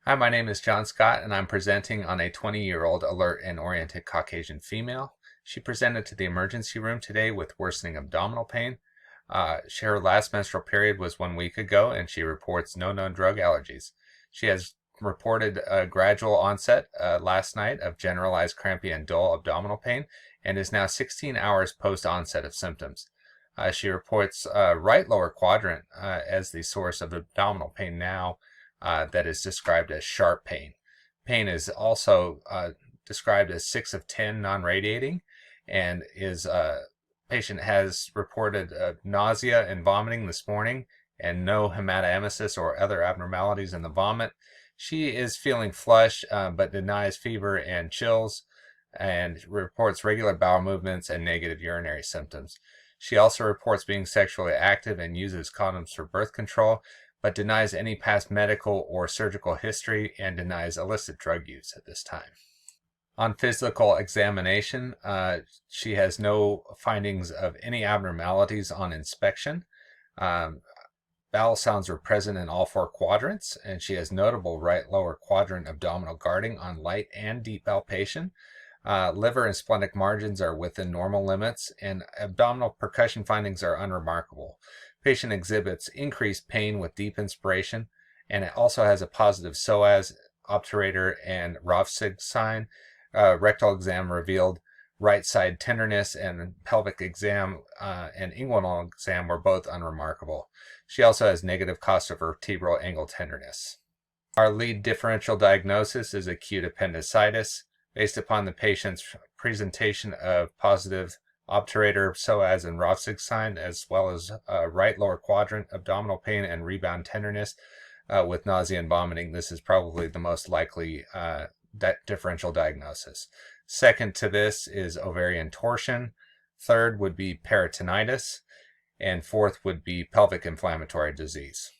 Hi, my name is John Scott, and I'm presenting on a 20-year-old alert and oriented Caucasian female. She presented to the emergency room today with worsening abdominal pain. Her last menstrual period was 1 week ago, and she reports no known drug allergies. She has reported a gradual onset last night of generalized crampy and dull abdominal pain, and is now 16 hours post-onset of symptoms. She reports right lower quadrant as the source of abdominal pain now. That is described as sharp pain. Pain is also described as 6 of 10 non-radiating, and patient has reported nausea and vomiting this morning and no hematemesis or other abnormalities in the vomit. She is feeling flush but denies fever and chills, and reports regular bowel movements and negative urinary symptoms. She also reports being sexually active and uses condoms for birth control, but denies any past medical or surgical history and denies illicit drug use at this time. On physical examination, she has no findings of any abnormalities on inspection. Bowel sounds are present in all 4 quadrants, and she has notable right lower quadrant abdominal guarding on light and deep palpation. Liver and splenic margins are within normal limits, and abdominal percussion findings are unremarkable. Patient exhibits increased pain with deep inspiration, and it also has a positive psoas, obturator, and Rovsig sign. Rectal exam revealed right side tenderness, and pelvic exam and inguinal exam were both unremarkable. She also has negative costovertebral angle tenderness. Our lead differential diagnosis is acute appendicitis, based upon the patient's presentation of positive obturator, psoas, and Rovsig sign, as well as right lower quadrant abdominal pain and rebound tenderness with nausea and vomiting. This is probably the most likely differential diagnosis. Second to this is ovarian torsion. Third would be peritonitis. And fourth would be pelvic inflammatory disease.